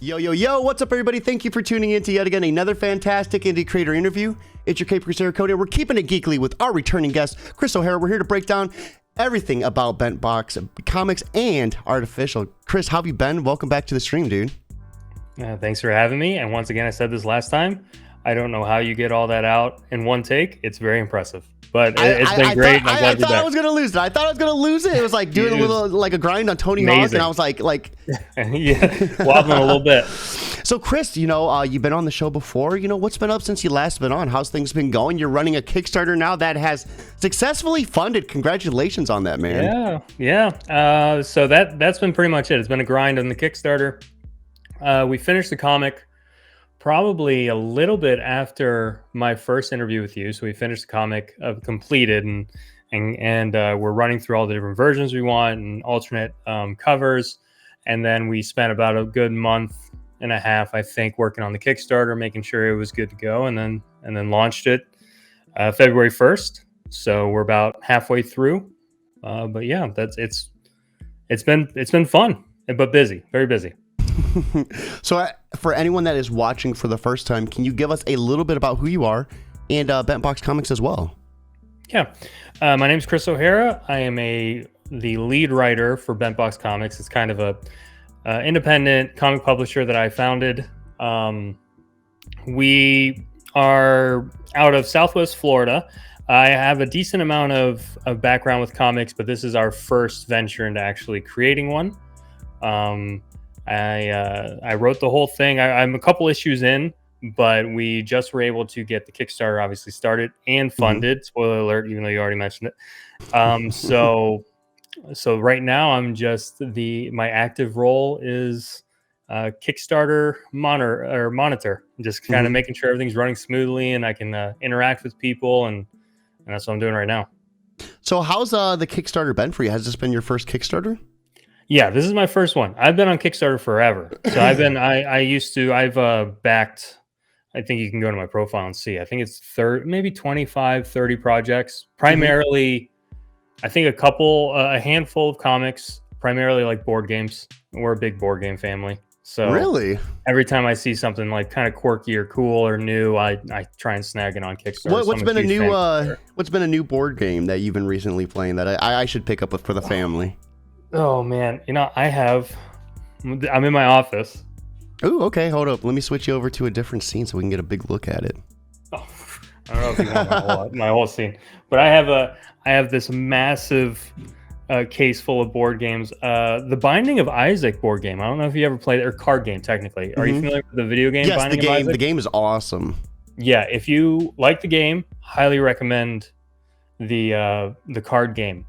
Yo, yo, yo, what's up, everybody? Thank you for tuning in to yet again another fantastic indie creator interview. It's your Cape Crusader Cody. We're keeping it geekly with our returning guest, Chris O'Hara. We're here to break down everything about Bent Box comics and Artificial. Chris, how have you been? Welcome back to the stream, dude. Thanks for having me. And once again, I said this last time, I don't know how you get all that out in one take. It's very impressive. But it's been great. I thought I was going to lose it. It was like doing a little, like a grind on Tony Hawk. And I was like, yeah, wobbling a little bit. So Chris, you've been on the show before. What's been up since you last been on? How's things been going? You're running a Kickstarter now that has successfully funded. Congratulations on that, man. Yeah. So that's been pretty much it. It's been a grind on the Kickstarter. We finished the comic probably a little bit after my first interview with you. So we finished the comic completed and we're running through all the different versions we want and alternate covers. And then we spent about a good month and a half, I think, working on the Kickstarter, making sure it was good to go, and then launched it February 1st. So we're about halfway through. But yeah, it's been fun, but busy, very busy. So for anyone that is watching for the first time, can you give us a little bit about who you are and Bent Box Comics as well? Yeah. My name is Chris O'Hara. I am the lead writer for Bent Box Comics. It's kind of a independent comic publisher that I founded. We are out of Southwest Florida. I have a decent amount of background with comics, but this is our first venture into actually creating one. I wrote the whole thing. I'm a couple issues in, but we just were able to get the Kickstarter obviously started and funded. Mm-hmm. Spoiler alert, even though you already mentioned it. So right now I'm just my active role is Kickstarter monitor, just kind of making sure everything's running smoothly and I can interact with people, and that's what I'm doing right now. So how's the Kickstarter been for you? Has this been your first Kickstarter? Yeah, this is my first one. I've been on Kickstarter forever. So I've backed, I think you can go to my profile and see, I think it's maybe 25, 30 projects, primarily, I think a handful of comics, primarily like board games. We're a big board game family. So really, every time I see something like kind of quirky or cool or new, I try and snag it on Kickstarter. What's been a new board game that you've been recently playing that I should pick up with for the family? Oh man, I'm in my office. Oh, okay, hold up. Let me switch you over to a different scene so we can get a big look at it. Oh, I don't know if you want my whole scene, but I have this massive case full of board games. The Binding of Isaac board game. I don't know if you ever played it, or card game technically. Are you familiar with the video game? Yes, Binding of Isaac? The game is awesome. Yeah, if you like the game, highly recommend the card game.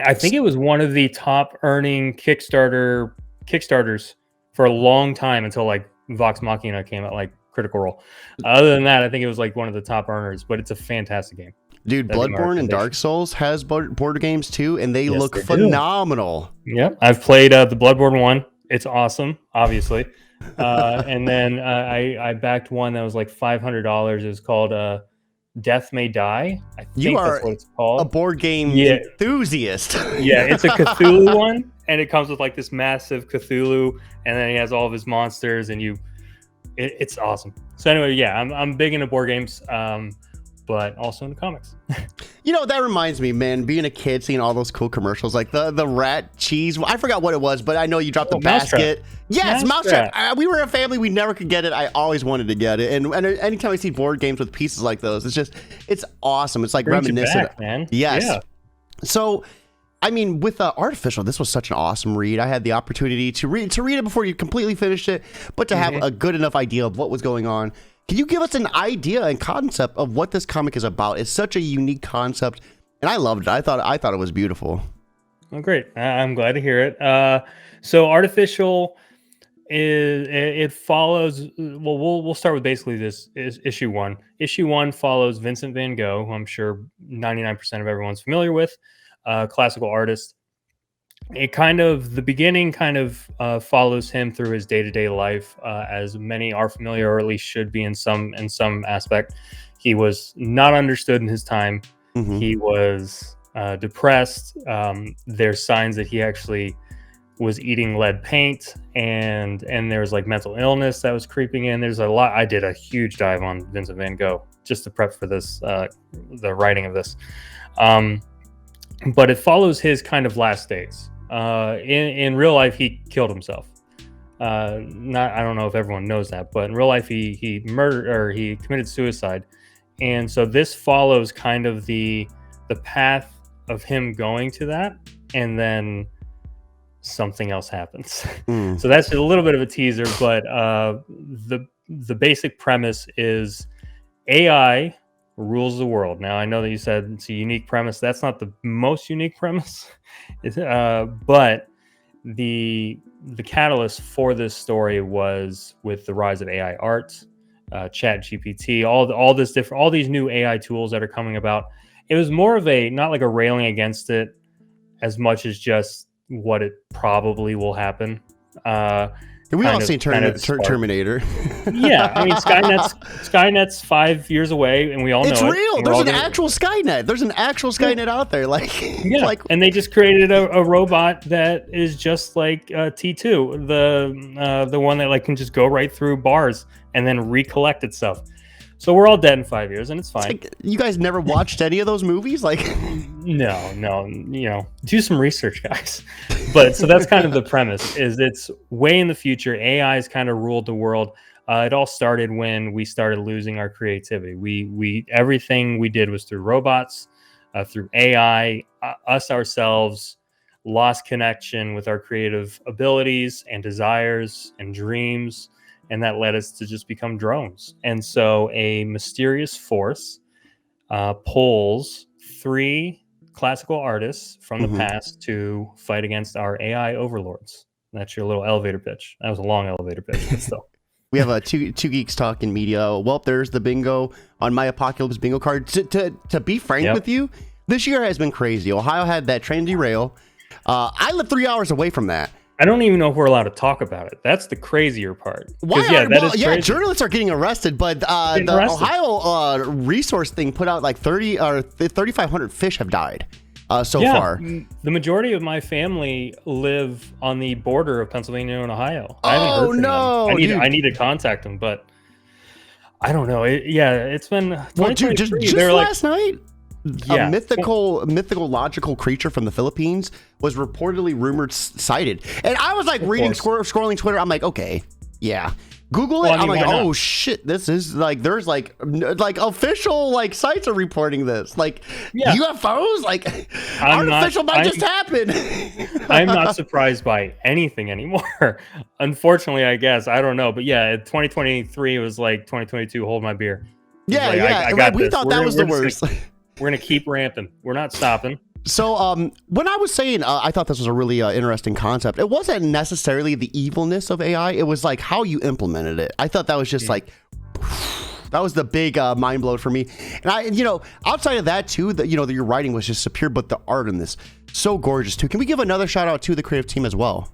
I think it was one of the top earning Kickstarters for a long time until like Vox Machina came out, like Critical Role. Other than that, I think it was like one of the top earners, but it's a fantastic game. Dude, Bloodborne and Dark Souls has board games too, and they look phenomenal. Yeah, I've played the Bloodborne one. It's awesome, obviously. And then I backed one that was like $500. It was called Death May Die. I think that's what it's called. A board game enthusiast. Yeah, it's a Cthulhu one, and it comes with like this massive Cthulhu, and then he has all of his monsters, and it's awesome. So anyway, yeah, I'm big into board games, but also into comics. That reminds me, man, being a kid, seeing all those cool commercials, like the rat cheese. I forgot what it was, but I know you dropped the basket. Yes, Mousetrap. We were a family. We never could get it. I always wanted to get it. And anytime I see board games with pieces like those, it's awesome. It's like reminiscent. Back, man. Yes. Yeah. So, I mean, with Artificial, this was such an awesome read. I had the opportunity to read it before you completely finished it, but to have a good enough idea of what was going on. Can you give us an idea and concept of what this comic is about? It's such a unique concept, and I loved it. I thought it was beautiful. Oh, great! I'm glad to hear it. So, Artificial it follows. Well, we'll start with basically this is issue one. Issue one follows Vincent Van Gogh, who I'm sure 99% of everyone's familiar with, classical artist. The beginning follows him through his day-to-day life, as many are familiar, or at least should be in some aspect. He was not understood in his time. Mm-hmm. He was depressed. There's signs that he actually was eating lead paint, and there was like mental illness that was creeping in. There's a lot. I did a huge dive on Vincent van Gogh just to prep for this, the writing of this. But it follows his kind of last days. In real life, he killed himself. I don't know if everyone knows that, but in real life, he murdered, or he committed suicide. And so this follows kind of the path of him going to that, and then something else happens. So that's a little bit of a teaser, but the basic premise is AI rules the world. Now, I know that you said it's a unique premise. That's not the most unique premise, but the catalyst for this story was with the rise of AI art, Chat GPT, all these new AI tools that are coming about. It was more of not like a railing against it as much as just what it probably will happen. We all seen Terminator. Yeah, I mean Skynet's 5 years away, and we all know it's real. There's an actual Skynet. There's an actual Skynet out there. And they just created a robot that is just like T2, the one that can just go right through bars and then recollect itself. So we're all dead in 5 years, and it's fine. You guys never watched any of those movies? No. Do some research, guys. But so that's kind of the premise. Is it's way in the future. AI's kind of ruled the world. It all started when we started losing our creativity. We everything we did was through robots, through AI. Us ourselves lost connection with our creative abilities and desires and dreams. And that led us to just become drones. And so a mysterious force pulls 3 classical artists from the past to fight against our AI overlords. That's your little elevator pitch. That was a long elevator pitch, but still. We have two geeks talking media. Well, there's the bingo on my Apocalypse bingo card. To be frank with you, this year has been crazy. Ohio had that train derail. I live 3 hours away from that. I don't even know if we're allowed to talk about it. That's the crazier part. Journalists are getting arrested, but the Ohio resource thing put out like 30 or 3,500 fish have died so far. The majority of my family live on the border of Pennsylvania and Ohio. I haven't heard from them. I need to contact them, but I don't know. It's been just last night. A mythological creature from the Philippines was reportedly rumored sighted, and I was like scrolling Twitter. I'm like, okay, yeah. Google it. I'm like, oh shit, this is there's official sites are reporting this, UFOs, artificial might just happen. I'm not surprised by anything anymore. Unfortunately, I guess I don't know, but 2023 was like 2022. Hold my beer. We thought that was the worst. We're going to keep ramping. We're not stopping. So when I was saying I thought this was a really interesting concept, it wasn't necessarily the evilness of AI. It was how you implemented it. I thought that was just that was the big mind blow for me. And outside of that too, your writing was just superior, but the art in this so gorgeous too. Can we give another shout out to the creative team as well?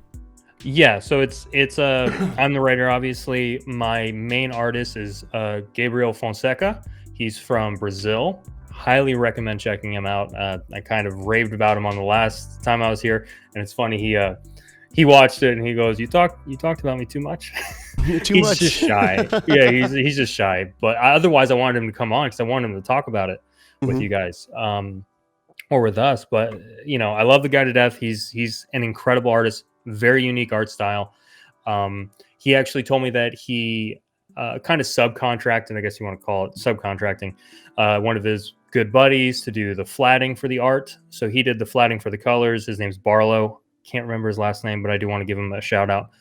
Yeah, so it's I'm the writer, obviously. My main artist is Gabriel Fonseca. He's from Brazil. Highly recommend checking him out. I kind of raved about him on the last time I was here, and it's funny. He watched it and he goes, "You talked about me too much." He's just shy. Yeah, he's just shy. But otherwise, I wanted him to come on because I wanted him to talk about it with you guys, or with us. But I love the guy to death. He's an incredible artist, very unique art style. He actually told me that he kind of subcontracted, I guess you want to call it subcontracting, one of his good buddies to do the flatting for the art. So he did the flatting for the colors. His name's Barlow. Can't remember his last name, but I do want to give him a shout out.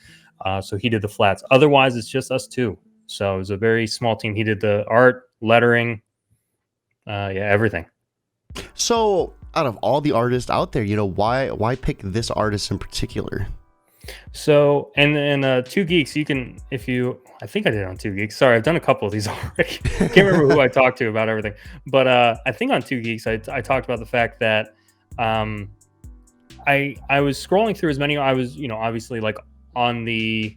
So he did the flats. Otherwise, it's just us two. So it was a very small team. He did the art, lettering, everything. So out of all the artists out there, why pick this artist in particular? So, and Two Geeks, you can, I think I did it on Two Geeks. Sorry, I've done a couple of these already. Can't remember who I talked to about everything. But I think on Two Geeks, I talked about the fact that I was scrolling through as many. I was, obviously on the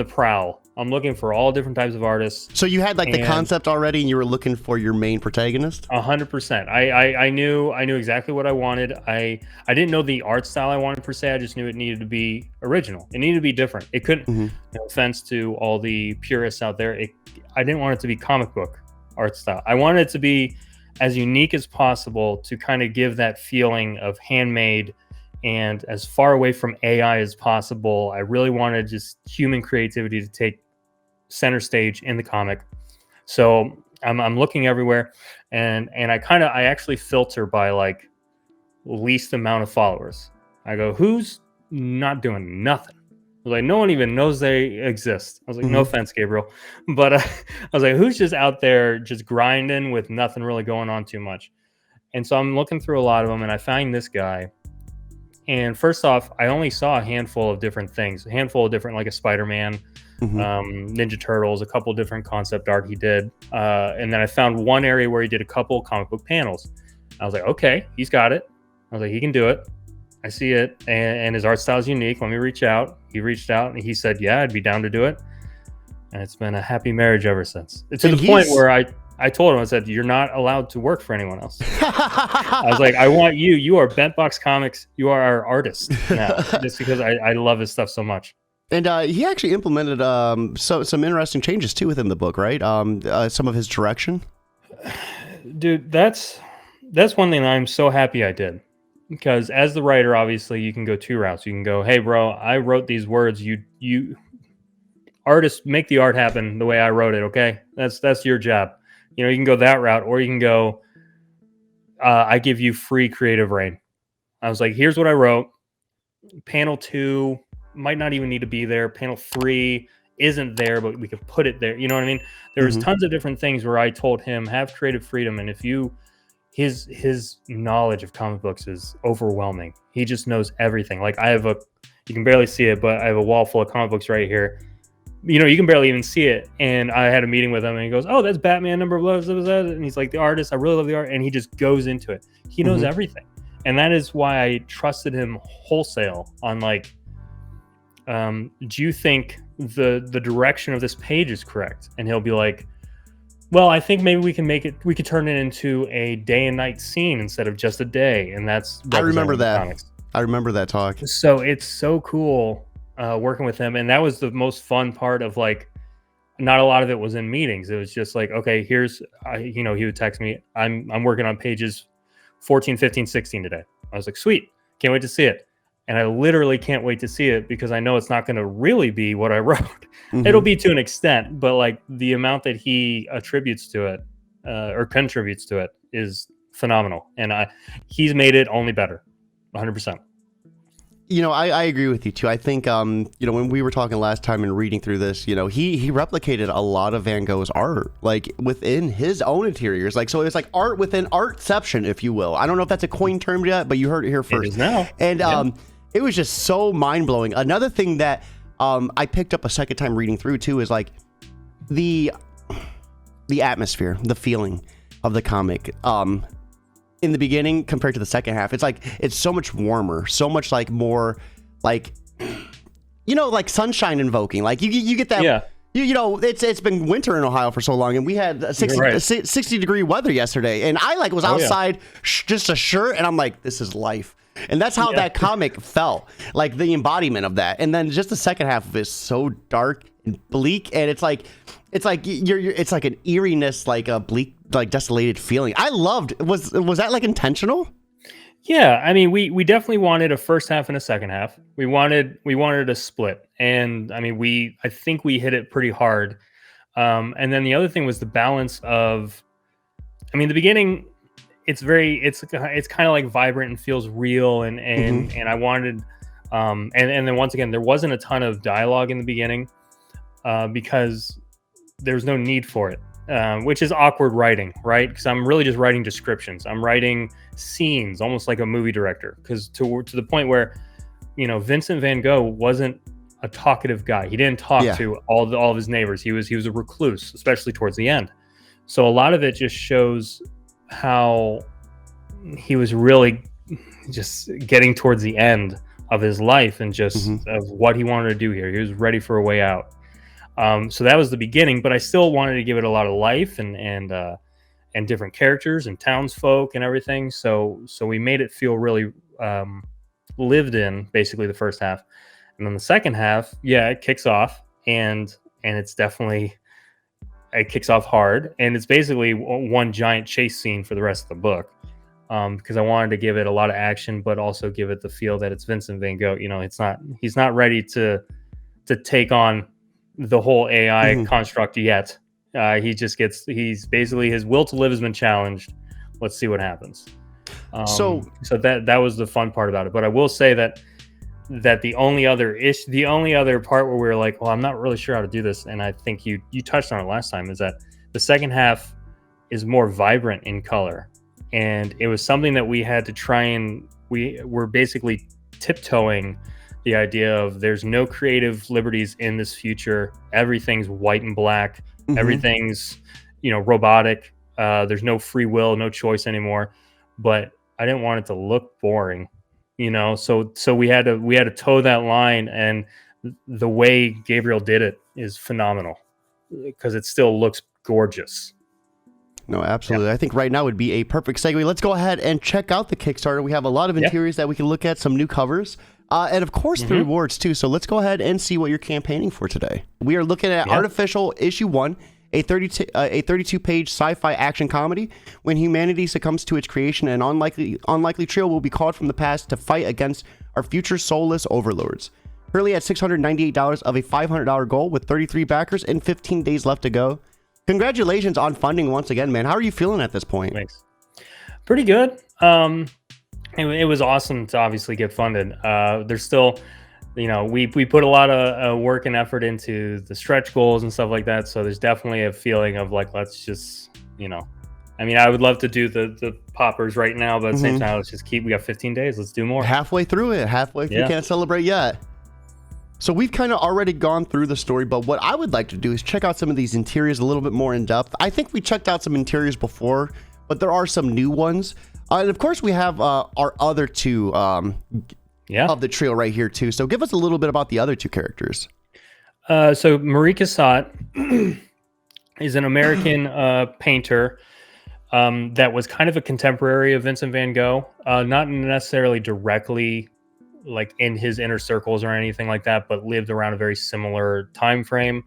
prowl I'm looking for all different types of artists. So you had like the concept already, and you were looking for your main protagonist. 100%. I knew exactly what I wanted. I didn't know the art style I wanted per se. I just knew it needed to be original. It needed to be different. It couldn't. No offense to all the purists out there. I didn't want it to be comic book art style. I wanted it to be as unique as possible to kind of give that feeling of handmade and as far away from AI as possible. I really wanted just human creativity to take center stage in the comic. So I'm looking everywhere, and I actually filter by like least amount of followers. I go, who's not doing nothing? I was like, no one even knows they exist. I was like, no offense, Gabriel, but I was like, who's just out there just grinding with nothing really going on too much? And so I'm looking through a lot of them, and I find this guy. And first off, I only saw a handful of different things, like a Spider-Man, Ninja Turtles, a couple different concept art he did. And then I found one area where he did a couple comic book panels. I was like, okay, he's got it. I was like, he can do it. I see it. And his art style is unique. Let me reach out. He reached out and he said, yeah, I'd be down to do it. And it's been a happy marriage ever since. To the point where I told him, I said, you're not allowed to work for anyone else. I was like, I want you. You are Bent Box Comics. You are our artist now, just because I love his stuff so much. And he actually implemented some interesting changes too within the book, right? Some of his direction. Dude, that's one thing that I'm so happy I did. Because as the writer, obviously, you can go two routes. You can go, hey, bro, I wrote these words. You artists, make the art happen the way I wrote it, okay? That's your job. You know, you can go that route, or you can go, I give you free creative reign. I was like, here's what I wrote. Panel 2 might not even need to be there. Panel 3 isn't there, but we could put it there. You know what I mean? There was tons of different things where I told him, have creative freedom. And if his knowledge of comic books is overwhelming. He just knows everything. Like you can barely see it, but I have a wall full of comic books right here. You know, you can barely even see it. And I had a meeting with him and he goes, oh, that's Batman number blah, blah, blah. And he's like, the artist, I really love the art. And he just goes into it. He knows everything. And that is why I trusted him wholesale on like, do you think the direction of this page is correct? And he'll be like, well, I think maybe we could turn it into a day and night scene instead of just a day. And that's, I remember that. Comics. I remember that talk. So it's so cool working with him. And that was the most fun part of like, not a lot of it was in meetings. It was just like, okay, he would text me, I'm working on pages 14, 15, 16 today. I was like, sweet. Can't wait to see it. And I literally can't wait to see it because I know it's not going to really be what I wrote. It'll be to an extent, but like the amount that he attributes to it or contributes to it is phenomenal. And he's made it only better, 100%. You know, I agree with you too. I think, when we were talking last time and reading through this, you know, he replicated a lot of Van Gogh's art, like within his own interiors. Like, so it's like art within artception, if you will. I don't know if that's a coined term yet, but you heard it here first. It is now. And it was just so mind blowing. Another thing that I picked up a second time reading through too is like the atmosphere, the feeling of the comic. In the beginning compared to the second half, it's like it's so much warmer, so much like more like, you know, like sunshine invoking. Like you get that. Yeah. You know, it's been winter in Ohio for so long, and we had 60 degree weather yesterday, and I like was outside just a shirt, and I'm like, this is life. And that's how that comic felt, like the embodiment of that. And then just the second half of it is so dark and bleak, and it's like it's like an eeriness, like a bleak, like desolated feeling. I loved. Was that like intentional? Yeah, I mean, we definitely wanted a first half and a second half. We wanted a split, and I mean, I think we hit it pretty hard. And then the other thing was the balance of, I mean, the beginning. It's kind of like vibrant and feels real, and I wanted, and then once again, there wasn't a ton of dialogue in the beginning, because there's no need for it, which is awkward writing, right? Because I'm really just writing descriptions. I'm writing scenes, almost like a movie director, because to the point where, you know, Vincent Van Gogh wasn't a talkative guy. He didn't talk to all of his neighbors. He was a recluse, especially towards the end. So a lot of it just shows how he was really just getting towards the end of his life and just of what he wanted to do here. He was ready for a way out. So that was the beginning, but I still wanted to give it a lot of life and different characters and townsfolk and everything. So we made it feel really lived in, basically the first half, and then the second half, yeah, it kicks off and it's definitely it kicks off hard, and it's basically one giant chase scene for the rest of the book. Because I wanted to give it a lot of action, but also give it the feel that it's Vincent Van Gogh. You know, he's not ready to take on the whole AI construct yet. He's basically, his will to live has been challenged. Let's see what happens. So that was the fun part about it. But I will say that the only other part where we were like, well, I'm not really sure how to do this, and I think you touched on it last time, is that the second half is more vibrant in color. And it was something that we had to try, and we were basically tiptoeing the idea of there's no creative liberties in this future. Everything's white and black. Everything's, robotic. There's no free will, no choice anymore. But I didn't want it to look boring, So we had to toe that line, and the way Gabriel did it is phenomenal because it still looks gorgeous. No, absolutely. Yeah. I think right now would be a perfect segue. Let's go ahead and check out the Kickstarter. We have a lot of interiors that we can look at, some new covers, and of course the rewards too. So let's go ahead and see what you're campaigning for today. We are looking at Artificial Issue 1, a 32-page sci-fi action comedy. When humanity succumbs to its creation, an unlikely trio will be called from the past to fight against our future soulless overlords. Currently at $698 of a $500 goal with 33 backers and 15 days left to go. Congratulations on funding once again, man. How are you feeling at this point? Thanks. Pretty good. It was awesome to obviously get funded. There's still, we put a lot of work and effort into the stretch goals and stuff like that. So there's definitely a feeling of like, let's just, I would love to do the poppers right now, but at the same time, let's just we got 15 days. Let's do more. Halfway through it. You can't celebrate yet. So we've kind of already gone through the story, but what I would like to do is check out some of these interiors a little bit more in depth. I think we checked out some interiors before, but there are some new ones. And of course, we have our other two of the trio right here too. So give us a little bit about the other two characters. So Marie Cassatt is an American painter that was kind of a contemporary of Vincent Van Gogh, not necessarily directly like in his inner circles or anything like that, but lived around a very similar time frame.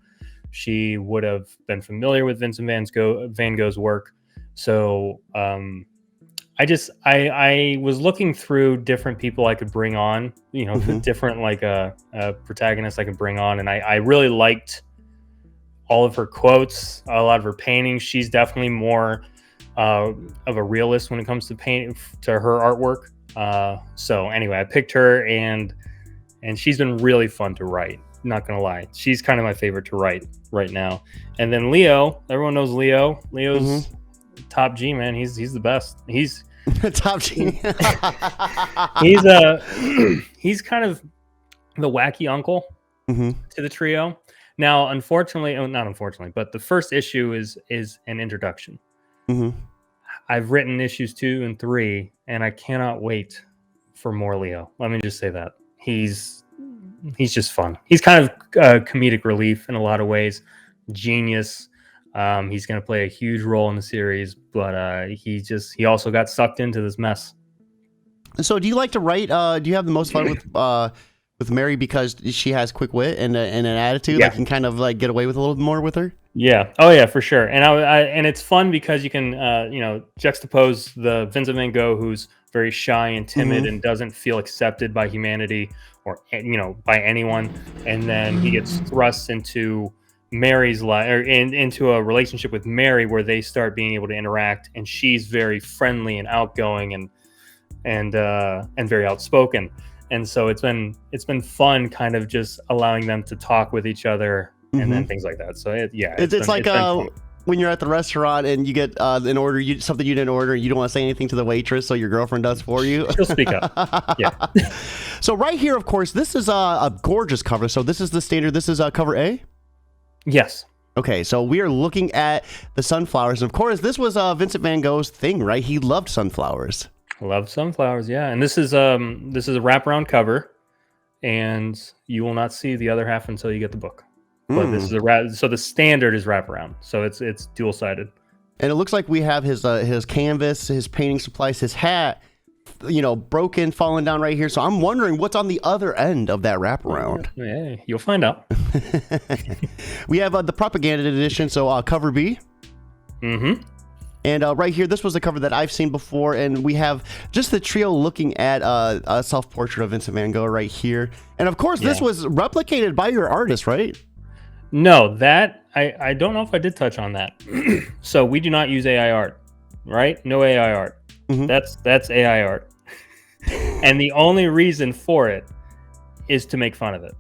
She would have been familiar with Vincent Van Gogh's work. So I was looking through different people I could bring on, the different protagonists I could bring on, and I really liked all of her quotes, a lot of her paintings. She's definitely more of a realist when it comes to her artwork. So anyway, I picked her, and she's been really fun to write. Not gonna lie, she's kind of my favorite to write right now. And then Leo, everyone knows Leo. Leo's top G, man. He's the best. He's top G. he's kind of the wacky uncle to the trio. Now, not unfortunately, but the first issue is an introduction. I've written issues 2 and 3, and I cannot wait for more Leo. Let me just say that. He's just fun. He's kind of comedic relief in a lot of ways. Genius. He's going to play a huge role in the series, but he also got sucked into this mess. So do you like to write? Do you have the most fun with Mary because she has quick wit and an attitude that can kind of like get away with a little bit more with her? Yeah. Oh yeah, for sure. And and it's fun because you can juxtapose the Vincent Van Gogh, who's very shy and timid and doesn't feel accepted by humanity or by anyone, and then he gets thrust into Mary's life, or into a relationship with Mary where they start being able to interact, and she's very friendly and outgoing and very outspoken. And so it's been fun kind of just allowing them to talk with each other and then things like that. So it's like when you're at the restaurant and you get an order, something you didn't order, you don't want to say anything to the waitress, so your girlfriend does for you. She'll speak up. Yeah. So right here, of course, this is a gorgeous cover. So this is the standard. This is cover A. Yes. Okay, so we are looking at the sunflowers. And of course, this was Vincent Van Gogh's thing, right? He loved sunflowers. Love sunflowers, yeah. And this is a wraparound cover, and you will not see the other half until you get the book. but this is a so the standard is wraparound, so it's dual sided. And it looks like we have his canvas, his painting supplies, his hat, broken, falling down right here. So I'm wondering what's on the other end of that wraparound. Yeah, you'll find out. We have the propaganda edition, so cover B. Mm-hmm. And right here, this was the cover that I've seen before, and we have just the trio looking at a self-portrait of Vincent van Gogh right here. And of course, this was replicated by your artist, right? No, that I don't know if I did touch on that. So we do not use AI art, right? No AI art. Mm-hmm. That's AI art. And the only reason for it is to make fun of it.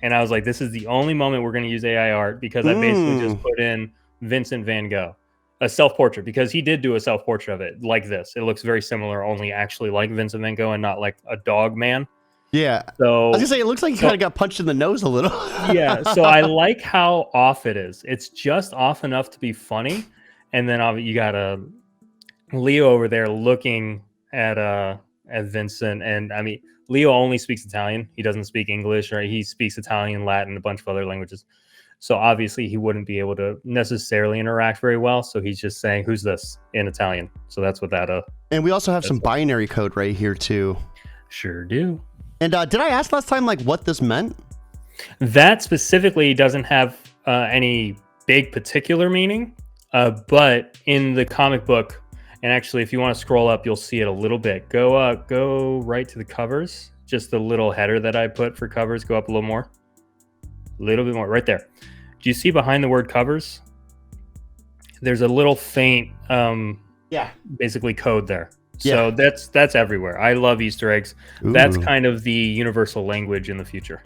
And I was like, this is the only moment we're going to use AI art, because I basically just put in Vincent van Gogh. A self-portrait, because he did do a self-portrait of it like this. It looks very similar, only actually like Vincent van Gogh and not like a dog man. Yeah. So I was gonna say, it looks like he kind of got punched in the nose a little. Yeah. So I like how off it is. It's just off enough to be funny. And then you got Leo over there looking at Vincent. And I mean, Leo only speaks Italian. He doesn't speak English, right? He speaks Italian, Latin, a bunch of other languages. So obviously he wouldn't be able to necessarily interact very well. So he's just saying, "Who's this?" in Italian. So that's what that. And we also have some binary code right here too. Sure do. And did I ask last time what this meant? That specifically doesn't have any big particular meaning, but in the comic book, and actually if you want to scroll up, you'll see it a little bit. Go right to the covers. Just the little header that I put for covers. Go up a little more. A little bit more right there. Do you see behind the word covers? There's a little faint, basically code there. So that's everywhere. I love Easter eggs. Ooh. That's kind of the universal language in the future.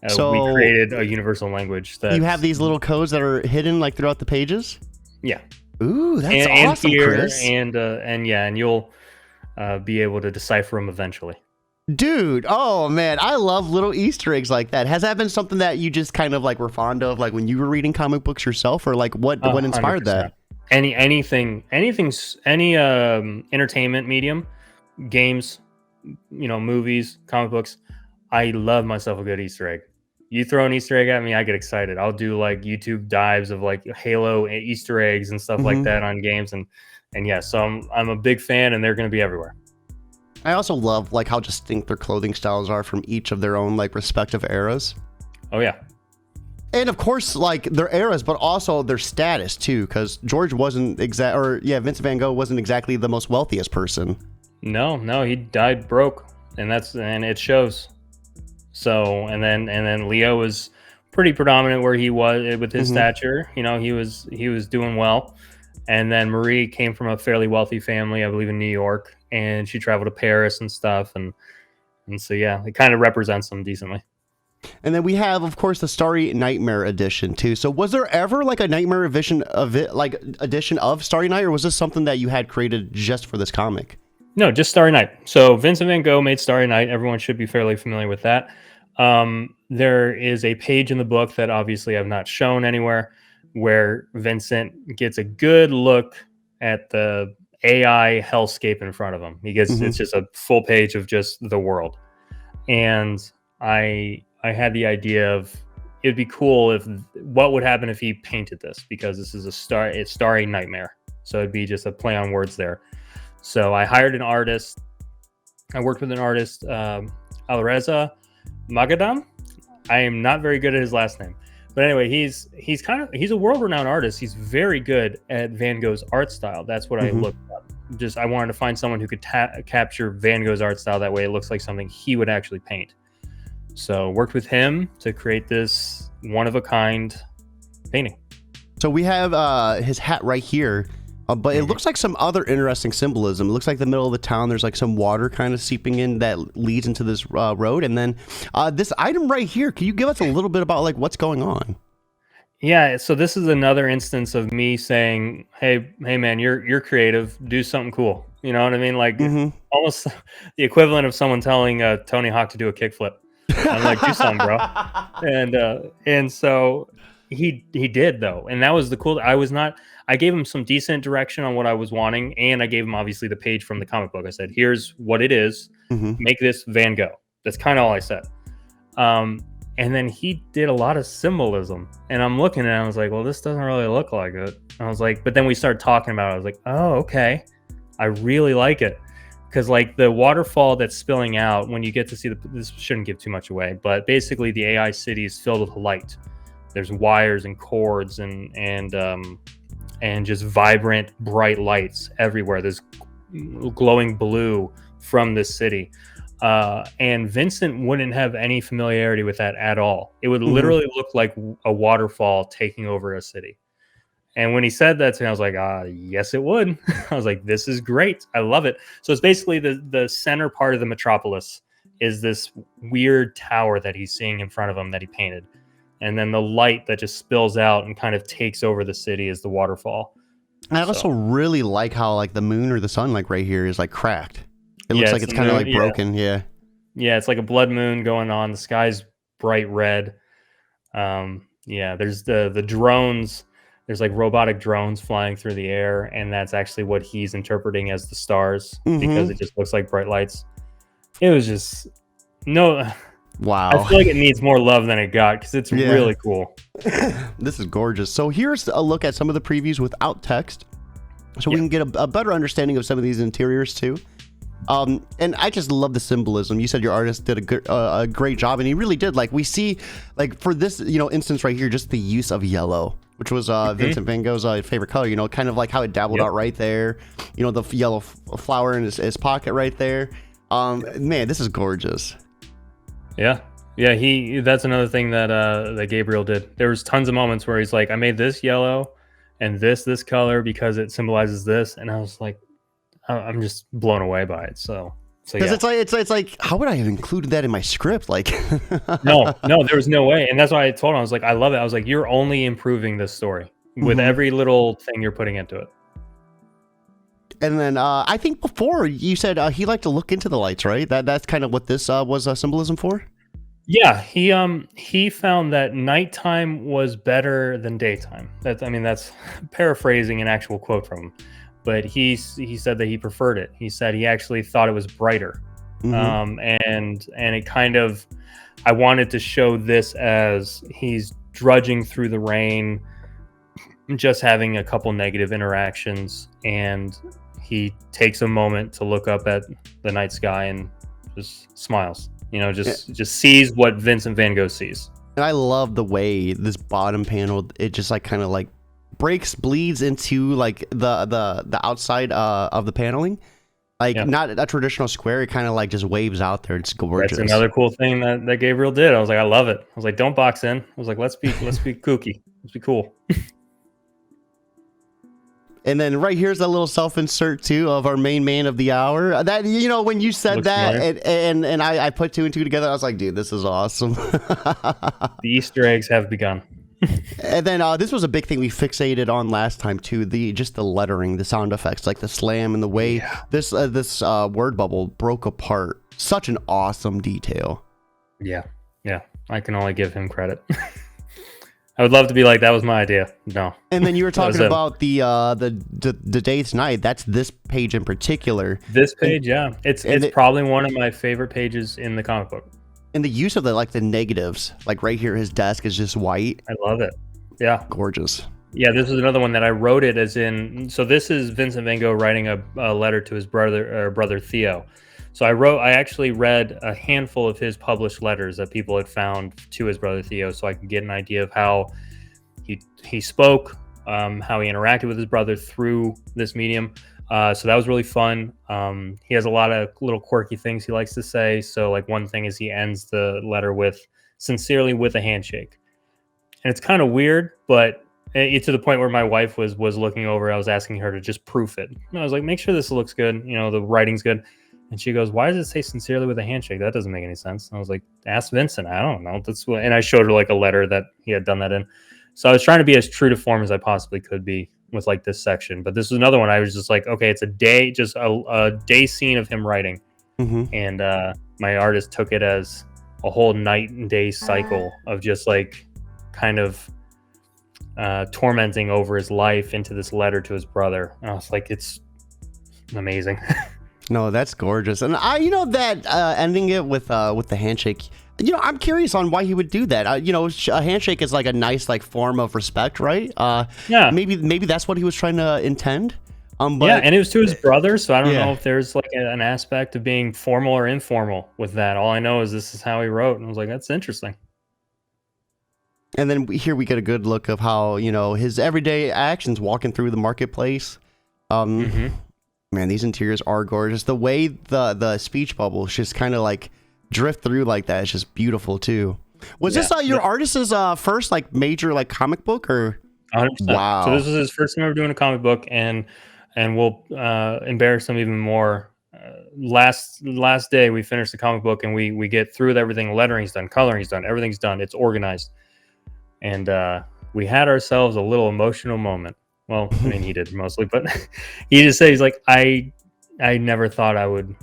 So we created a universal language. That you have these little codes that are hidden throughout the pages. Yeah. Ooh, that's awesome, Chris. And you'll be able to decipher them eventually. Dude, oh man, I love little Easter eggs like that. Has that been something that you just kind of were fond of, when you were reading comic books yourself, or what inspired 100%. That? Any entertainment medium, games, movies, comic books. I love myself a good Easter egg. You throw an Easter egg at me, I get excited. I'll do YouTube dives of Halo Easter eggs and stuff like that on games, and yeah, so I'm a big fan, and they're going to be everywhere. I also love how distinct their clothing styles are from each of their own respective eras. Oh yeah. And of course, their eras, but also their status too, because George wasn't Vincent van Gogh wasn't exactly the most wealthiest person. No, he died broke, and it shows. So, and then Leo was pretty predominant where he was with his stature. He was doing well. And then Marie came from a fairly wealthy family, I believe in New York, and she traveled to Paris and stuff. And so, yeah, it kind of represents them decently. And then we have, of course, the Starry Nightmare edition too. So was there ever a Nightmare edition of it, edition of Starry Night, or was this something that you had created just for this comic? No, just Starry Night. So Vincent van Gogh made Starry Night. Everyone should be fairly familiar with that. There is a page in the book that obviously I've not shown anywhere, where Vincent gets a good look at the AI hellscape in front of him. It's just a full page of just the world. And I had the idea of, it'd be cool what would happen if he painted this, because this is it's Starry Nightmare. So it'd be just a play on words there. So I hired an artist. I worked with an artist, Alreza Magadam. I am not very good at his last name. But anyway, he's a world-renowned artist. He's very good at Van Gogh's art style. That's what I looked up. I wanted to find someone who could capture Van Gogh's art style. That way it looks like something he would actually paint. So worked with him to create this one-of-a-kind painting. So we have his hat right here, but it looks like some other interesting symbolism. It looks like the middle of the town. There's some water kind of seeping in that leads into this road. And then this item right here, can you give us a little bit about what's going on? Yeah, so this is another instance of me saying, hey man, you're creative, do something cool. You know what I mean? Almost the equivalent of someone telling Tony Hawk to do a kickflip. I'm like, do something, bro. And so he did, though, and that was the cool. I gave him some decent direction on what I was wanting, and I gave him obviously the page from the comic book. I said, here's what it is. Make this Van Gogh. That's kind of all I said. And then he did a lot of symbolism, and I'm looking at it, and I was like, well, this doesn't really look like it. I was like, but then we started talking about it. I was like, oh, okay. I really like it. Because like the waterfall that's spilling out, when you get to see this shouldn't give too much away, but basically the AI city is filled with light. There's wires and cords and just vibrant, bright lights everywhere. There's glowing blue from this city. And Vincent wouldn't have any familiarity with that at all. It would literally look like a waterfall taking over a city. And when he said that to me, I was like, yes, it would. I was like, this is great. I love it. So it's basically the center part of the metropolis is this weird tower that he's seeing in front of him that he painted. And then the light that just spills out and kind of takes over the city is the waterfall. I also really like how like the moon or the sun like right here is like cracked. It looks like it's kind of like broken. Yeah. Yeah, it's like a blood moon going on. The sky's bright red. There's the drones. There's like robotic drones flying through the air, and that's actually what he's interpreting as the stars because it just looks like bright lights. It was just wow. I feel like it needs more love than it got because it's really cool. This is gorgeous. So here's a look at some of the previews without text, so we can get a better understanding of some of these interiors too. And I just love the symbolism. You said your artist did a great job, and he really did. Like we see, like for this, instance right here, just the use of yellow, which was Vincent van Gogh's favorite color. Kind of like how it dabbled out right there. The yellow flower in his pocket right there. Man, this is gorgeous. Yeah. That's another thing that Gabriel did. There was tons of moments where he's like, I made this yellow and this color because it symbolizes this, and I was like, I'm just blown away by it. So because it's like, how would I have included that in my script? Like, no, there was no way. And that's why I told him, I was like, I love it. I was like, you're only improving this story with every little thing you're putting into it. And then I think before you said he liked to look into the lights, right? That's kind of what this was symbolism for. Yeah, he found that nighttime was better than daytime. That's paraphrasing an actual quote from him. But he said that he preferred it. He said he actually thought it was brighter. And it kind of, I wanted to show this as he's drudging through the rain, just having a couple negative interactions, and he takes a moment to look up at the night sky and just smiles. Just sees what Vincent van Gogh sees. And I love the way this bottom panel, it just like kind of like bleeds into like the outside of the paneling, like not a traditional square. It kind of like just waves out there. It's gorgeous. That's another cool thing that Gabriel did. I was like, I love it. I was like, don't box in. I was like, let's be kooky. Let's be cool. And then right here's a little self-insert too of our main man of the hour. That when you said looks that and I put two and two together, I was like, dude, this is awesome. The Easter eggs have begun. And then this was a big thing we fixated on last time too. The lettering, the sound effects, like the slam and the way this word bubble broke apart. Such an awesome detail. Yeah. I can only give him credit. I would love to be like, that was my idea. No. And then you were talking about the day to night. That's this page in particular. This page, it's probably one of my favorite pages in the comic book. And the use of the negatives, like right here, his desk is just white. I love it. Yeah. Gorgeous. Yeah, this is another one that I wrote it as in, so this is Vincent van Gogh writing a letter to his brother Theo. So I actually read a handful of his published letters that people had found to his brother Theo, so I could get an idea of how he spoke, how he interacted with his brother through this medium. So that was really fun. He has a lot of little quirky things he likes to say. So like one thing is he ends the letter with sincerely with a handshake. And it's kind of weird, but to the point where my wife was looking over, I was asking her to just proof it. And I was like, make sure this looks good. The writing's good. And she goes, why does it say sincerely with a handshake? That doesn't make any sense. And I was like, ask Vincent. I don't know. And I showed her like a letter that he had done that in. So I was trying to be as true to form as I possibly could be with like this section. But this is another one I was just like, okay, it's a day, just a day scene of him writing. And my artist took it as a whole night and day cycle of just like kind of tormenting over his life into this letter to his brother. And I was like, it's amazing. No, that's gorgeous. And that ending it with the handshake, I'm curious on why he would do that. A handshake is like a nice like form of respect, right? Yeah. Maybe that's what he was trying to intend. But yeah, and it was to his brother, so I don't Yeah. know if there's like an aspect of being formal or informal with that. All I know is this is how he wrote, and I was like, that's interesting. And then here we get a good look of how, his everyday actions walking through the marketplace. Man, these interiors are gorgeous. The way the speech bubbles just kind of like drift through like that is just beautiful too. Was this your artist's first like major like comic book or? 100%. Wow. So this was his first time ever doing a comic book, and we'll embarrass him even more. Last day we finished the comic book, and we get through with everything. Lettering's done, coloring's done, everything's done. It's organized. And we had ourselves a little emotional moment. Well, I mean, he did mostly, but he just said, he's like, I never thought I would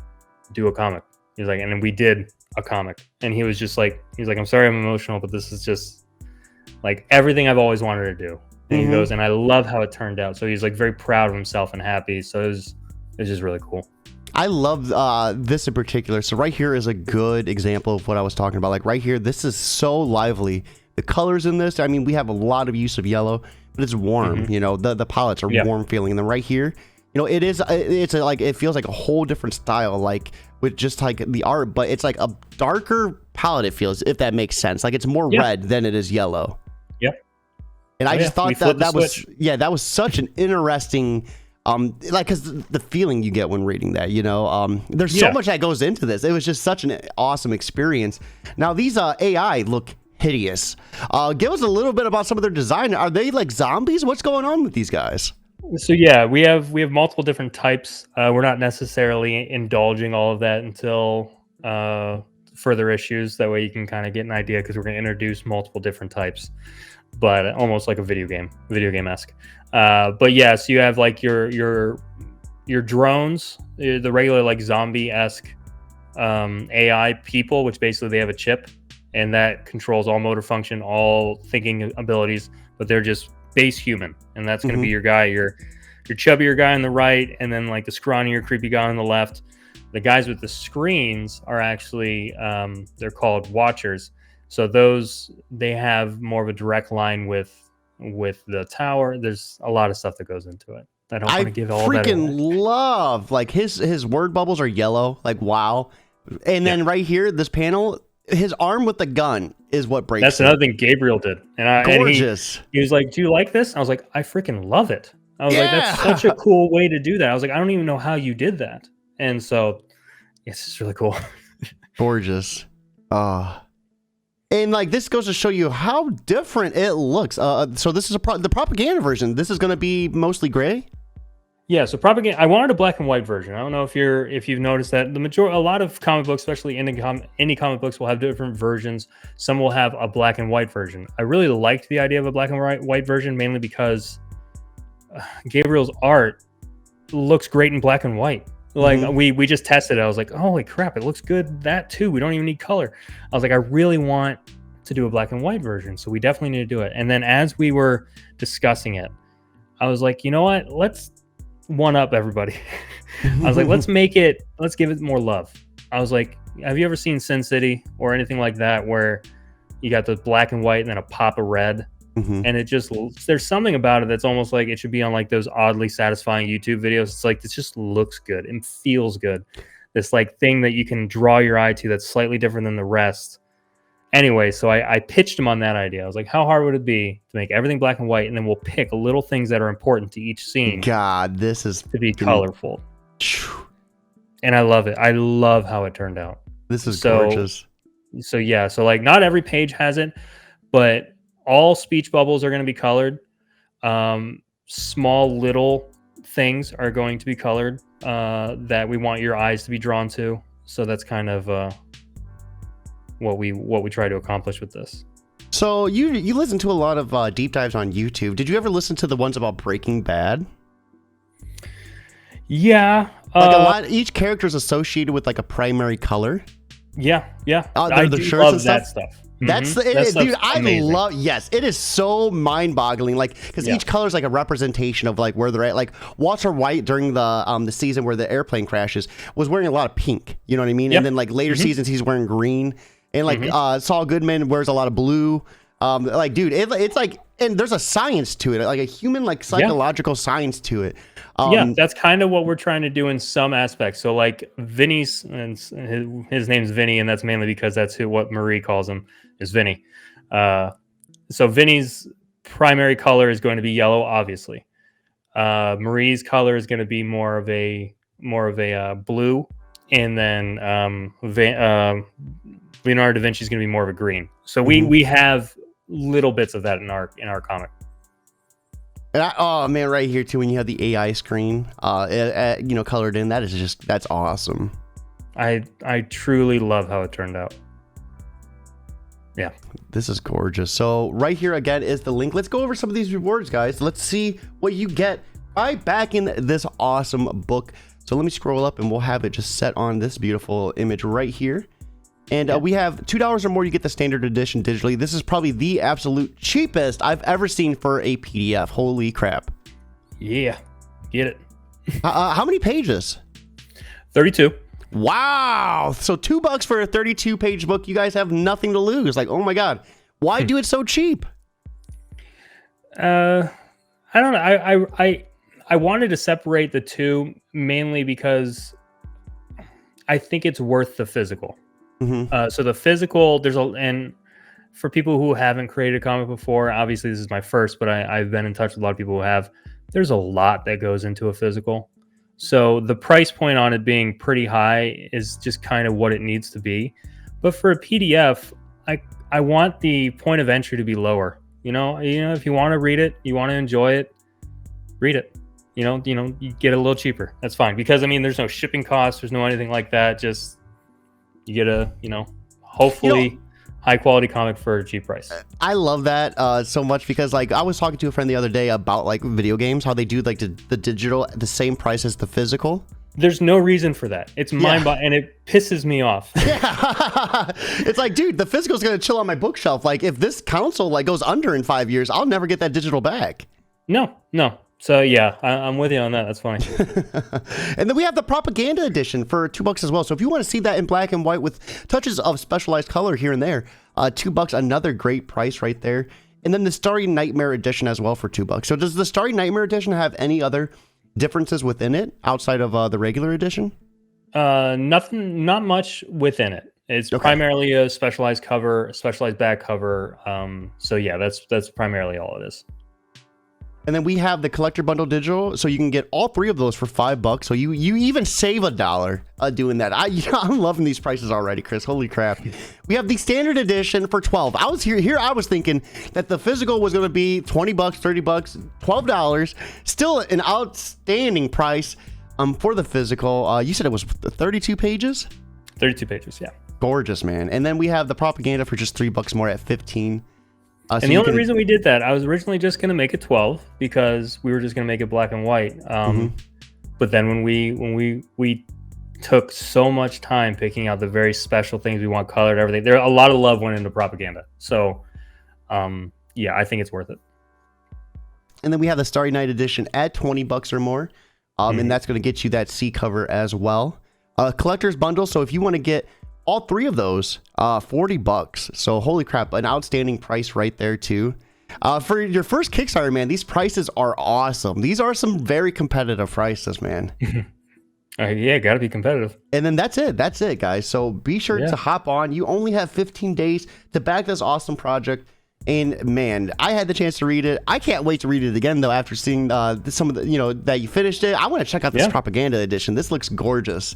do a comic. He's like, and then we did a comic. And he was just like, I'm sorry I'm emotional, but this is just like everything I've always wanted to do. And he goes, and I love how it turned out. So he's like very proud of himself and happy. So it was just really cool. I love this in particular. So right here is a good example of what I was talking about. Like right here, this is so lively. The colors in this, I mean, we have a lot of use of yellow, but it's warm. The palettes are warm feeling. And then right here, it feels like a whole different style, like with just like the art, but it's like a darker palette. It feels, if that makes sense. Like it's more red than it is yellow. Yep. And I just thought that was such an interesting, because the feeling you get when reading that, there's so much that goes into this. It was just such an awesome experience. Now these AI look hideous. Give us a little bit about some of their design. Are they like zombies? What's going on with these guys? So yeah, we have multiple different types. We're not necessarily indulging all of that until further issues. That way you can kind of get an idea, because we're going to introduce multiple different types, but almost like a video game-esque. But yeah, so you have like your drones, the regular like zombie-esque AI people, which basically they have a chip, and that controls all motor function, all thinking abilities, but they're just base human. And that's going to be your guy, your chubbier guy on the right, and then like the scrawnier, creepy guy on the left. The guys with the screens are actually, they're called watchers. So they have more of a direct line with the tower. There's a lot of stuff that goes into it. I don't want to give all that away. I freaking love, like his word bubbles are yellow, like wow. And then right here, this panel, his arm with the gun is what breaks. That's another thing Gabriel did. Gorgeous. And he was like, do you like this? I was like, I freaking love it. I was like, that's such a cool way to do that. I was like, I don't even know how you did that. And so it's just really cool. Gorgeous. And like this goes to show you how different it looks. So this is the propaganda version. This is going to be mostly gray. Yeah, so propaganda. I wanted a black and white version. I don't know if you've noticed that a lot of comic books, especially indie comic books, will have different versions. Some will have a black and white version. I really liked the idea of a black and white version, mainly because Gabriel's art looks great in black and white. Like we just tested it. I was like, holy crap, it looks good. That too. We don't even need color. I was like, I really want to do a black and white version, so we definitely need to do it. And then as we were discussing it, I was like, you know what? Let's one up everybody. I was like, let's give it more love. I was like, have you ever seen Sin City or anything like that, where you got the black and white and then a pop of red? And it just, there's something about it that's almost like it should be on like those oddly satisfying YouTube videos. It's like, this just looks good and feels good. This like thing that you can draw your eye to that's slightly different than the rest. Anyway, so I pitched him on that idea. I was like, how hard would it be to make everything black and white, and then we'll pick little things that are important to each scene. God, this is to be colorful. And I love it. I love how it turned out. This is gorgeous. So yeah, so like not every page has it, but all speech bubbles are going to be colored. Small little things are going to be colored that we want your eyes to be drawn to. So that's kind of what we try to accomplish with this. So you listen to a lot of deep dives on YouTube. Did you ever listen to the ones about Breaking Bad? Yeah, like a lot. Each character is associated with like a primary color. Yeah. I do shirts love and that stuff. stuff. That's dude. I love. Yes, it is so mind-boggling. Like because each color is like a representation of like where they're at. Like Walter White during the season where the airplane crashes was wearing a lot of pink. You know what I mean? Yep. And then like later seasons he's wearing green. And like Saul Goodman wears a lot of blue. Like, dude, it's like, and there's a science to it, like a human, like psychological science to it. Yeah, that's kind of what we're trying to do in some aspects. So like Vinny's, and his name's Vinny, and that's mainly because that's what Marie calls him, is Vinny. So Vinny's primary color is going to be yellow, obviously. Marie's color is going to be more of a blue, and then Leonardo da Vinci is going to be more of a green. So we have little bits of that in our comic. And oh man, right here too, when you have the AI screen, colored in, that's awesome. I truly love how it turned out. Yeah, this is gorgeous. So right here again is the link. Let's go over some of these rewards, guys. Let's see what you get by backing this awesome book. So let me scroll up and we'll have it just set on this beautiful image right here. And we have $2 or more, you get the standard edition digitally. This is probably the absolute cheapest I've ever seen for a PDF. Holy crap. Yeah, get it. How many pages? 32. Wow. So $2 for a 32-page book. You guys have nothing to lose. Like, oh my God. Why do it so cheap? I don't know. I wanted to separate the two mainly because I think it's worth the physical. So the physical, and for people who haven't created a comic before, obviously this is my first, but I've been in touch with a lot of people who have. There's a lot that goes into a physical. So the price point on it being pretty high is just kind of what it needs to be. But for a PDF, I want the point of entry to be lower. You know, if you want to read it, you want to enjoy it, read it. You get it a little cheaper. That's fine, because I mean, there's no shipping costs, there's no anything like that. Just you get a, hopefully high quality comic for a cheap price. I love that so much, because like I was talking to a friend the other day about like video games, how they do like the digital at the same price as the physical. There's no reason for that. It's mind-boggling, and it pisses me off. Yeah. It's like, dude, the physical is going to chill on my bookshelf. Like if this console like goes under in 5 years, I'll never get that digital back. No. So yeah, I'm with you on that. That's funny. And then we have the propaganda edition for $2 as well. So if you want to see that in black and white with touches of specialized color here and there, $2, another great price right there. And then the Starry Nightmare edition as well for $2. So does the Starry Nightmare edition have any other differences within it outside of the regular edition? Nothing, not much within it. It's primarily a specialized cover, a specialized back cover. So yeah, that's primarily all it is. And then we have the collector bundle digital, so you can get all three of those for $5. So you even save $1 doing that. I'm loving these prices already, Chris. Holy crap! We have the standard edition for $12. I was here. I was thinking that the physical was going to be $20, $30, $12. Still an outstanding price for the physical. You said it was 32 pages. 32 pages, yeah. Gorgeous, man. And then we have the propaganda for just $3 more at $15. And the only reason we did that, I was originally just going to make it 12 because we were just going to make it black and white. But then when we took so much time picking out the very special things we want colored, everything, a lot of love went into propaganda. So yeah, I think it's worth it. And then we have the Starry Night edition at $20 or more. And that's going to get you that C cover as well. Collector's bundle. So if you want to get all three of those, $40. So holy crap, an outstanding price right there too. For your first Kickstarter, man, these prices are awesome. These are some very competitive prices, man. Yeah, gotta be competitive. And then that's it, guys. So be sure to hop on. You only have 15 days to back this awesome project. And man, I had the chance to read it. I can't wait to read it again though, after seeing some of the, that you finished it. I want to check out this propaganda edition. This looks gorgeous.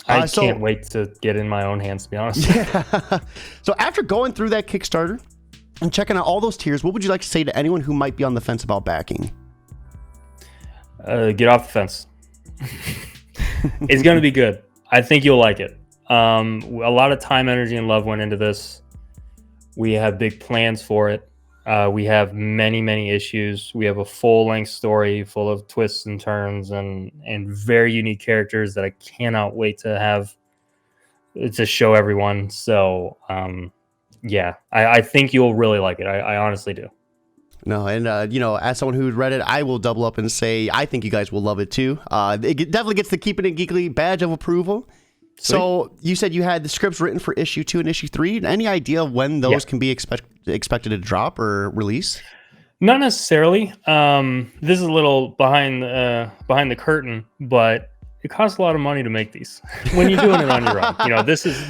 I can't wait to get in my own hands, to be honest. Yeah. So after going through that Kickstarter and checking out all those tiers, what would you like to say to anyone who might be on the fence about backing? Get off the fence. It's going to be good. I think you'll like it. A lot of time, energy, and love went into this. We have big plans for it. We have many issues. We have a full-length story full of twists and turns and very unique characters that I cannot wait to have to show everyone. So yeah, I think you'll really like it. I honestly do. No, and as someone who's read it, I will double up and say I think you guys will love it too. It definitely gets the Keeping It Geekly badge of approval. So you said you had the scripts written for issue 2 and issue 3. Any idea when those can be expected to drop or release? Not necessarily. This is a little behind the curtain, but it costs a lot of money to make these when you're doing it on your own. You know, this is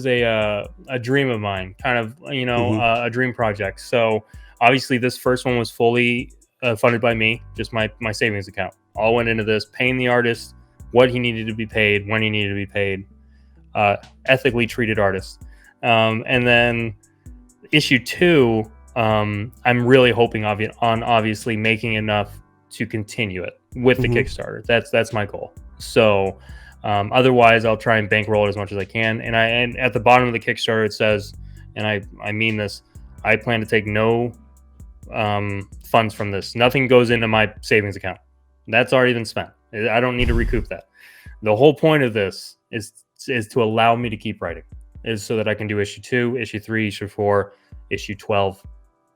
a dream of mine, kind of, you know, a dream project. So obviously this first one was fully funded by me, just my savings account. All went into this, paying the artist what he needed to be paid, when he needed to be paid, ethically treated artist. And then issue 2, I'm really hoping on obviously making enough to continue it with the Kickstarter. That's my goal. So otherwise I'll try and bankroll it as much as I can. And at the bottom of the Kickstarter it says, and I mean this, I plan to take no funds from this. Nothing goes into my savings account. That's already been spent. I don't need to recoup that. The whole point of this is to allow me to keep writing, is so that I can do issue 2, issue 3, issue 4, issue 12.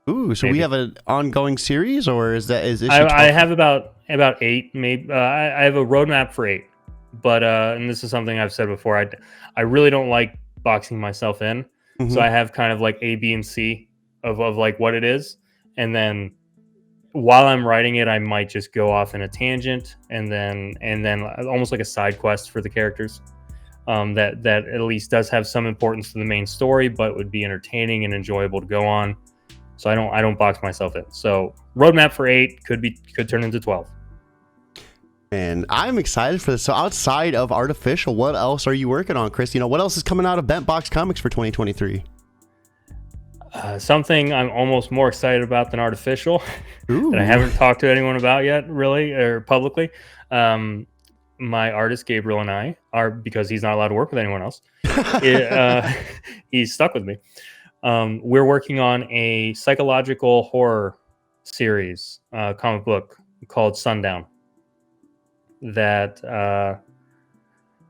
Ooh, so maybe we have an ongoing series, or is issue 12? I have about 8, maybe. I have a roadmap for 8, but and this is something I've said before. I really don't like boxing myself in, so I have kind of like A, B, and C of like what it is, and then while I'm writing it, I might just go off in a tangent, and then almost like a side quest for the characters. That at least does have some importance to the main story, but would be entertaining and enjoyable to go on. So I don't box myself in. So roadmap for 8 could turn into 12. And I'm excited for this. So outside of Artificial, what else are you working on, Chris? You know, what else is coming out of Bent Box Comics for 2023? Something I'm almost more excited about than Artificial that I haven't talked to anyone about yet, really, or publicly. My artist Gabriel and I are, because he's not allowed to work with anyone else, he's stuck with me. We're working on a psychological horror series, comic book called Sundown. That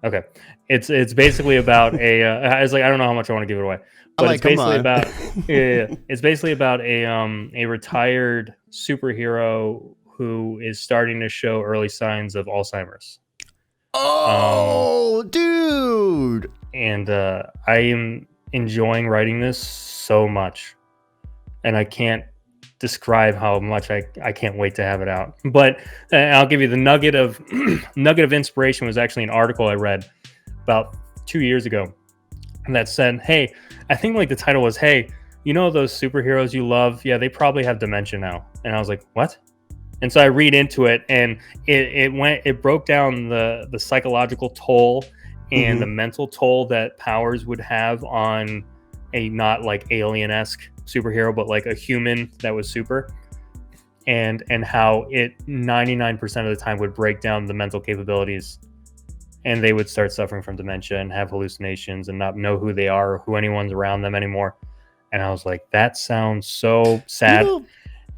okay, it's basically about a. I was like, I don't know how much I want to give it away, but it's basically about it's basically about a retired superhero who is starting to show early signs of Alzheimer's. Oh, dude! And I am enjoying writing this so much, and I can't describe how much I can't wait to have it out. But I'll give you the nugget of inspiration was actually an article I read about 2 years ago that said, hey, I think like the title was, hey, you know those superheroes you love? Yeah, they probably have dementia now. And I was like, what? And so I read into it, and it broke down the psychological toll and the mental toll that Powers would have on a not like alien-esque superhero, but like a human that was super, and how it 99% of the time would break down the mental capabilities, and they would start suffering from dementia and have hallucinations and not know who they are or who anyone's around them anymore. And I was like, that sounds so sad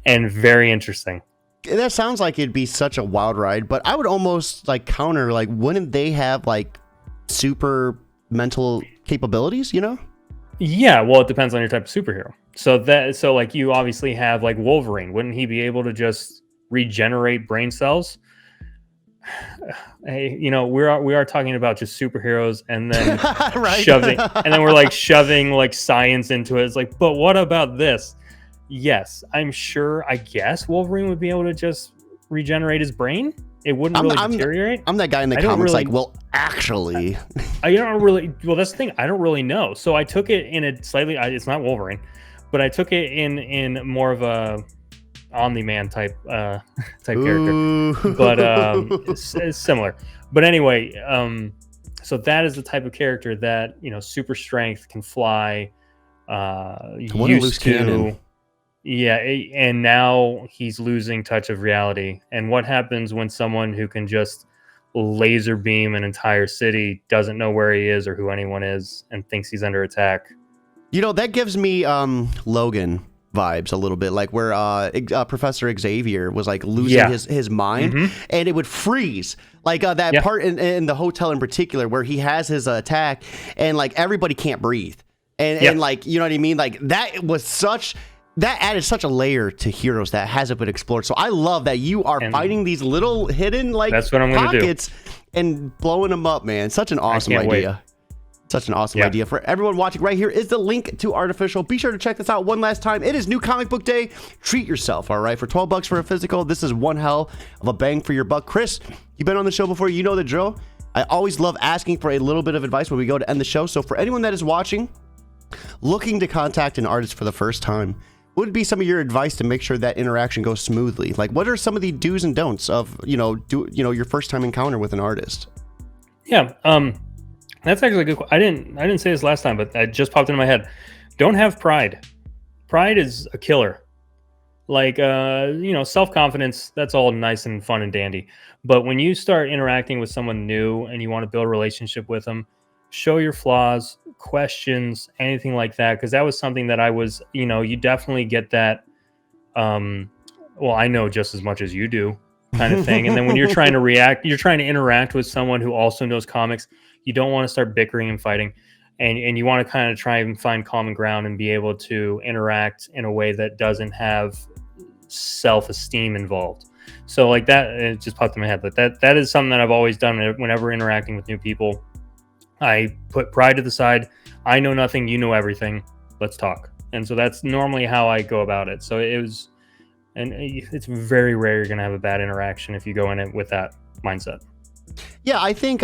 and very interesting. That sounds like it'd be such a wild ride, but I would almost like counter, like, wouldn't they have like super mental capabilities, you know? Yeah, well, it depends on your type of superhero. So like you obviously have like Wolverine. Wouldn't he be able to just regenerate brain cells? Hey, you know, we are talking about just superheroes, and then right? shoving like science into it. It's like, but what about this? Yes, I'm sure. I guess Wolverine would be able to just regenerate his brain. It wouldn't really deteriorate. I'm that guy in the comics, like, well, actually, I don't really. Well, that's the thing. I don't really know. So I took it in a slightly. It's not Wolverine, but I took it in more of a Omni-Man type character, but it's similar. But anyway, so that is the type of character that, you know, super strength, can fly, used to. Cannon. Yeah, and now he's losing touch of reality. And what happens when someone who can just laser beam an entire city doesn't know where he is or who anyone is and thinks he's under attack? You know, that gives me Logan vibes a little bit, like where Professor Xavier was like losing his mind, and it would freeze. Like that part in the hotel in particular where he has his attack and like everybody can't breathe. And like, you know what I mean? Like that was such... that added such a layer to Heroes that hasn't been explored. So I love that you are finding these little hidden like that's what I'm gonna pockets and blowing them up, man. Such an awesome idea. Such an awesome idea. For everyone watching, right here is the link to Artificial. Be sure to check this out one last time. It is New Comic Book Day. Treat yourself, all right? For $12 for a physical, this is one hell of a bang for your buck. Chris, you've been on the show before. You know the drill. I always love asking for a little bit of advice when we go to end the show. So for anyone that is watching, looking to contact an artist for the first time, what would be some of your advice to make sure that interaction goes smoothly? Like, what are some of the do's and don'ts of, your first time encounter with an artist? Yeah. That's actually a good. I didn't say this last time, but it just popped into my head. Don't have pride. Pride is a killer. Like, self-confidence, that's all nice and fun and dandy. But when you start interacting with someone new and you want to build a relationship with them, show your flaws, questions, anything like that. Because that was something that I was, you definitely get that. Well, I know just as much as you do kind of thing. And then when you're trying to interact with someone who also knows comics, you don't want to start bickering and fighting, and you want to kind of try and find common ground and be able to interact in a way that doesn't have self-esteem involved. So like that, it just popped in my head. But that is something that I've always done whenever interacting with new people. I put pride to the side. I know nothing, you know everything. Let's talk. And so that's normally how I go about it. So it's very rare you're going to have a bad interaction if you go in it with that mindset. Yeah, I think,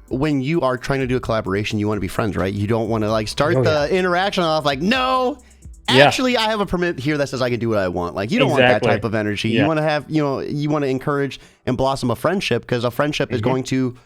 when you are trying to do a collaboration, you want to be friends, right? You don't want to like start the interaction off like, no, actually, I have a permit here that says I can do what I want. Like, you don't want that type of energy. You want to have, you want to encourage and blossom a friendship, because a friendship is going to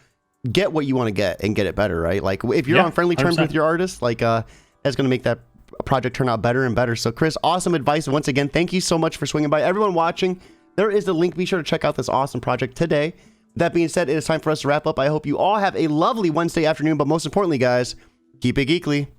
get what you want to get and get it better, right? Like, if you're on friendly terms 100%. With your artist, like, that's going to make that project turn out better and better. So, Chris, awesome advice. Once again, thank you so much for swinging by. Everyone watching, there is the link. Be sure to check out this awesome project today. That being said, it is time for us to wrap up. I hope you all have a lovely Wednesday afternoon, but most importantly, guys, keep it geekly.